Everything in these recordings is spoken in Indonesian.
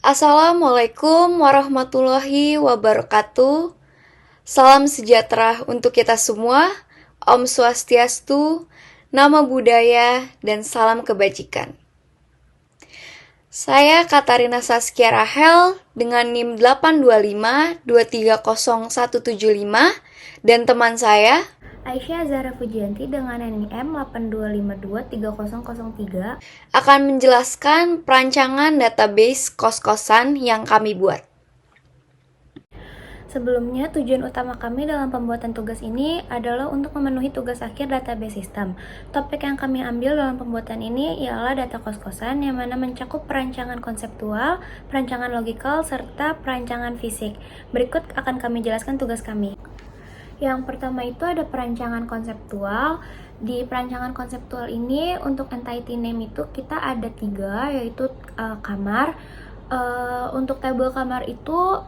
Assalamualaikum warahmatullahi wabarakatuh. Salam sejahtera untuk kita semua. Om Swastiastu, Namo Buddhaya, dan salam kebajikan. Saya Katarina Saskia Rahel dengan NIM 825230175 dan teman saya Aisyah Zahra Fujianti dengan NIM 82523003 akan menjelaskan perancangan database kos-kosan yang kami buat. Sebelumnya, tujuan utama kami dalam pembuatan tugas ini adalah untuk memenuhi tugas akhir database sistem. Topik yang kami ambil dalam pembuatan ini ialah data kos-kosan yang mana mencakup perancangan konseptual, perancangan logikal, serta perancangan fisik. Berikut akan kami jelaskan tugas kami. Yang pertama itu ada perancangan konseptual. Di perancangan konseptual ini untuk entity name itu kita ada 3, yaitu kamar. Untuk tabel kamar itu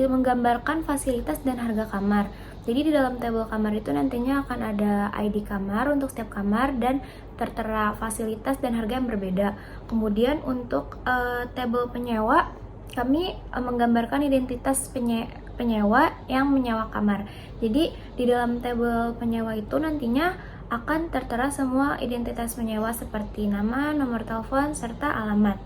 menggambarkan fasilitas dan harga kamar. Jadi di dalam tabel kamar itu nantinya akan ada ID kamar untuk setiap kamar dan tertera fasilitas dan harga yang berbeda. Kemudian untuk tabel penyewa, kami menggambarkan identitas penyewa yang menyewa kamar. Jadi di dalam tabel penyewa itu nantinya akan tertera semua identitas penyewa seperti nama, nomor telepon, serta alamat.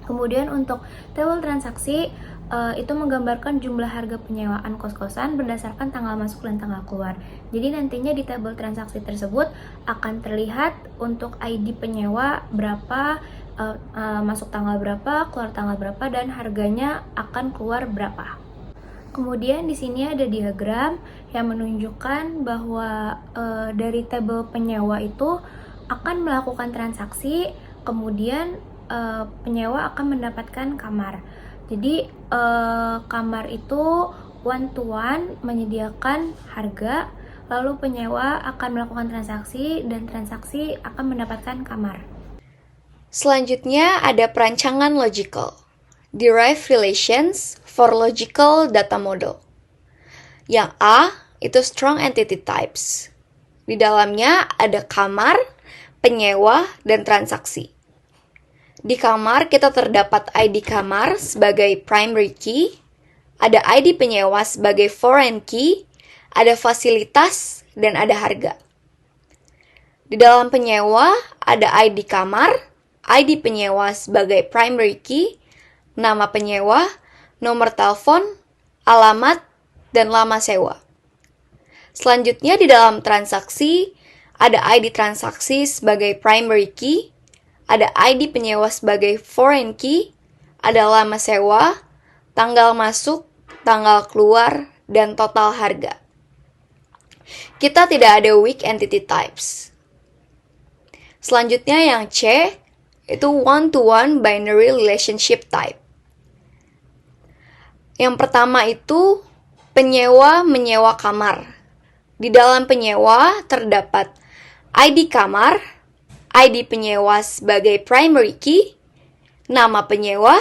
Kemudian untuk tabel transaksi itu menggambarkan jumlah harga penyewaan kos-kosan berdasarkan tanggal masuk dan tanggal keluar. Jadi nantinya di tabel transaksi tersebut akan terlihat untuk ID penyewa berapa, masuk tanggal berapa, keluar tanggal berapa, dan harganya akan keluar berapa. Kemudian di sini ada diagram yang menunjukkan bahwa dari tabel penyewa itu akan melakukan transaksi, kemudian penyewa akan mendapatkan kamar. Jadi kamar itu one to one menyediakan harga, lalu penyewa akan melakukan transaksi dan transaksi akan mendapatkan kamar. Selanjutnya ada perancangan logical. Derive relations for logical data model. Yang A itu strong entity types. Di dalamnya ada kamar, penyewa, dan transaksi. Di kamar kita terdapat ID kamar sebagai primary key, ada ID penyewa sebagai foreign key, ada fasilitas, dan ada harga. Di dalam penyewa ada ID kamar, ID penyewa sebagai primary key, nama penyewa, nomor telepon, alamat, dan lama sewa. Selanjutnya di dalam transaksi ada ID transaksi sebagai primary key, ada ID penyewa sebagai foreign key, ada lama sewa, tanggal masuk, tanggal keluar, dan total harga. Kita tidak ada weak entity types. Selanjutnya yang C, itu one-to-one binary relationship type. Yang pertama itu penyewa menyewa kamar. Di dalam penyewa terdapat ID kamar, ID penyewa sebagai primary key, nama penyewa,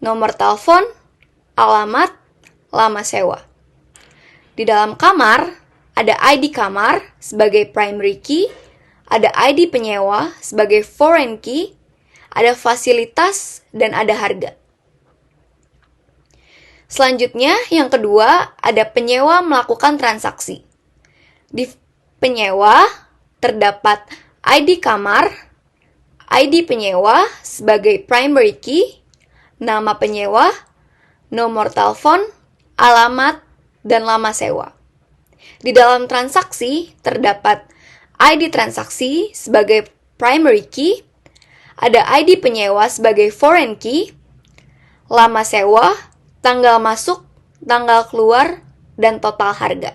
nomor telepon, alamat, lama sewa. Di dalam kamar, ada ID kamar sebagai primary key, ada ID penyewa sebagai foreign key, ada fasilitas, dan ada harga. Selanjutnya, yang kedua, ada penyewa melakukan transaksi. Di penyewa terdapat ID kamar, ID penyewa sebagai primary key, nama penyewa, nomor telepon, alamat, dan lama sewa. Di dalam transaksi terdapat ID transaksi sebagai primary key, ada ID penyewa sebagai foreign key, lama sewa, tanggal masuk, tanggal keluar, dan total harga.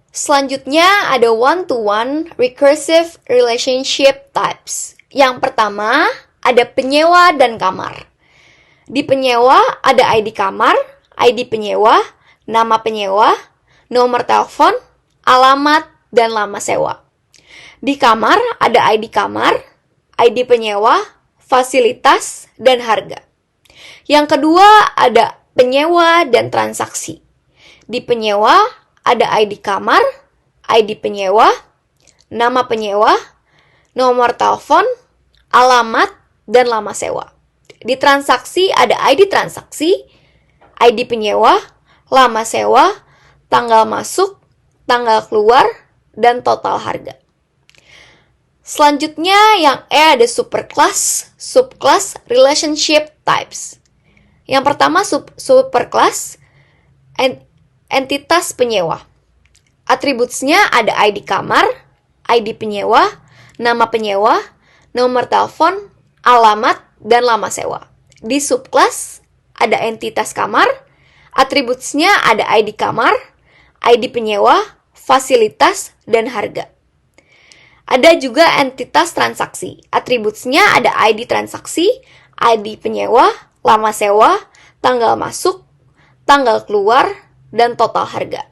Selanjutnya ada one-to-one recursive relationship types. Yang pertama ada penyewa dan kamar. Di penyewa ada ID kamar, ID penyewa, nama penyewa, nomor telepon, alamat, dan lama sewa. Di kamar ada ID kamar, ID penyewa, fasilitas, dan harga. Yang kedua ada penyewa dan transaksi. Di penyewa ada ID kamar, ID penyewa, nama penyewa, nomor telepon, alamat, dan lama sewa. Di transaksi ada ID transaksi, ID penyewa, lama sewa, tanggal masuk, tanggal keluar, dan total harga. Selanjutnya yang E ada superclass, subclass, relationship types. Yang pertama superclass, entitas penyewa. Atributnya ada ID kamar, ID penyewa, nama penyewa, nomor telepon, alamat, dan lama sewa. Di subclass ada entitas kamar, atributnya ada ID kamar, ID penyewa, fasilitas, dan harga. Ada juga entitas transaksi. Atributnya ada ID transaksi, ID penyewa, lama sewa, tanggal masuk, tanggal keluar, dan total harga.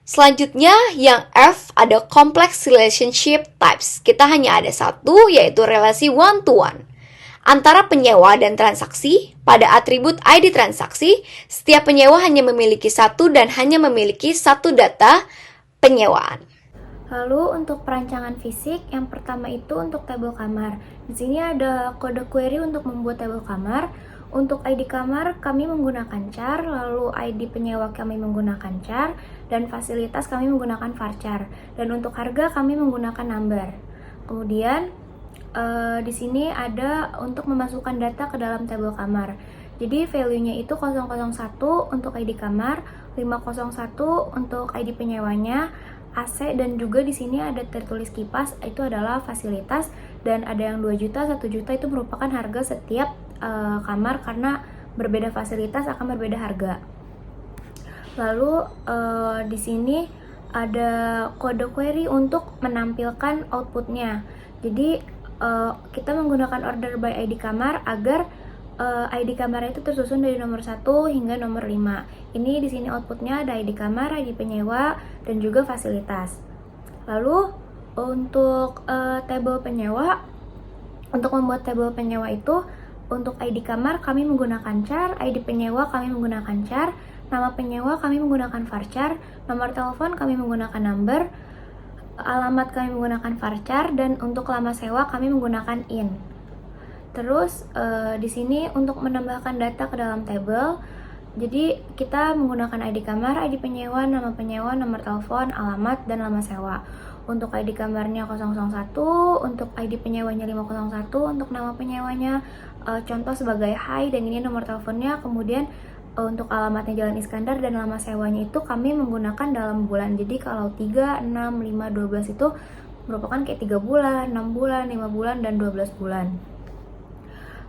Selanjutnya yang F ada complex relationship types. Kita hanya ada satu, yaitu relasi one to one antara penyewa dan transaksi. Pada atribut ID transaksi, setiap penyewa hanya memiliki satu dan hanya memiliki satu data penyewaan. Lalu untuk perancangan fisik, yang pertama itu untuk tabel kamar. Di sini ada kode query untuk membuat tabel kamar. Untuk ID kamar kami menggunakan char, lalu ID penyewa kami menggunakan char, dan fasilitas kami menggunakan varchar. Dan untuk harga kami menggunakan number. Kemudian di sini ada untuk memasukkan data ke dalam tabel kamar. Jadi value-nya itu 001 untuk ID kamar, 501 untuk ID penyewanya, AC, dan juga di sini ada tertulis kipas, itu adalah fasilitas, dan ada yang 2 juta, 1 juta itu merupakan harga setiap kamar karena berbeda fasilitas akan berbeda harga. Lalu di sini ada kode query untuk menampilkan outputnya. Jadi kita menggunakan order by ID kamar agar ID kamar itu tersusun dari nomor 1 hingga nomor 5. Ini di sini outputnya ada ID kamar, ID penyewa, dan juga fasilitas. Lalu untuk tabel penyewa, untuk membuat tabel penyewa itu, untuk ID kamar kami menggunakan char, ID penyewa kami menggunakan char, nama penyewa kami menggunakan varchar, nomor telepon kami menggunakan number, alamat kami menggunakan varchar, dan untuk lama sewa kami menggunakan in. Terus di sini untuk menambahkan data ke dalam tabel, jadi kita menggunakan ID kamar, ID penyewa, nama penyewa, nomor telepon, alamat, dan lama sewa. Untuk ID kamarnya 001, untuk ID penyewanya 501, untuk nama penyewanya contoh sebagai hi, dan ini nomor teleponnya. Kemudian untuk alamatnya Jalan Iskandar, dan lama sewanya itu kami menggunakan dalam bulan. Jadi kalau 3, 6, 5, 12 itu merupakan kayak 3 bulan, 6 bulan, 5 bulan, dan 12 bulan.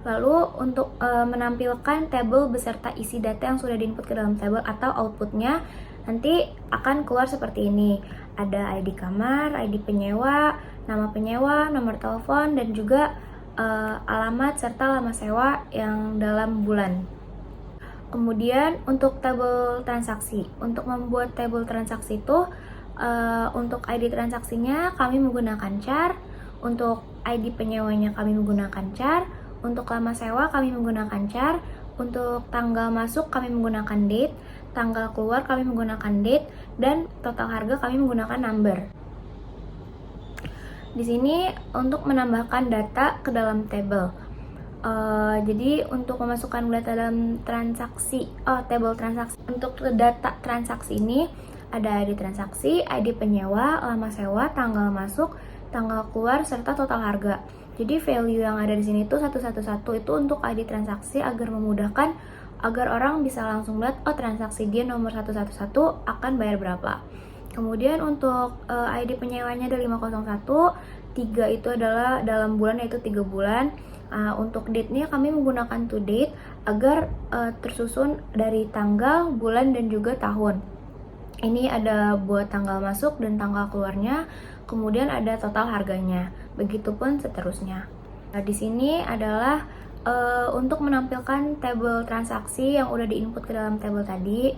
Lalu untuk menampilkan tabel beserta isi data yang sudah diinput ke dalam tabel atau outputnya, nanti akan keluar seperti ini. Ada ID kamar, ID penyewa, nama penyewa, nomor telepon, dan juga alamat serta lama sewa yang dalam bulan. Kemudian untuk tabel transaksi, untuk membuat tabel transaksi itu untuk ID transaksinya kami menggunakan char, untuk ID penyewanya kami menggunakan char, untuk lama sewa kami menggunakan char, untuk tanggal masuk kami menggunakan date, tanggal keluar kami menggunakan date, dan total harga kami menggunakan number. Di sini untuk menambahkan data ke dalam tabel. Jadi untuk memasukkan data dalam tabel transaksi, untuk data transaksi ini ada ID transaksi, ID penyewa, lama sewa, tanggal masuk, tanggal keluar, serta total harga. Jadi value yang ada di sini itu 111 itu untuk ID transaksi agar memudahkan, agar orang bisa langsung lihat transaksi dia nomor 111 akan bayar berapa. Kemudian untuk ID penyewanya ada 501, 3 itu adalah dalam bulan, yaitu 3 bulan. Untuk date-nya kami menggunakan to date agar tersusun dari tanggal, bulan, dan juga tahun. Ini ada buat tanggal masuk dan tanggal keluarnya, kemudian ada total harganya, begitupun seterusnya. Di sini adalah untuk menampilkan tabel transaksi yang udah diinput ke dalam tabel tadi.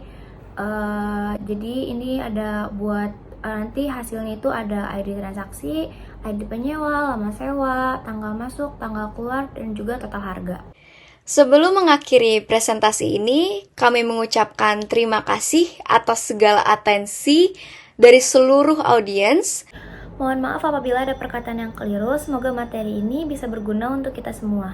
Jadi ini ada buat nanti hasilnya itu ada ID transaksi, ID penyewa, lama sewa, tanggal masuk, tanggal keluar, dan juga total harga. Sebelum mengakhiri presentasi ini, kami mengucapkan terima kasih atas segala atensi dari seluruh audiens. Mohon maaf apabila ada perkataan yang keliru, semoga materi ini bisa berguna untuk kita semua.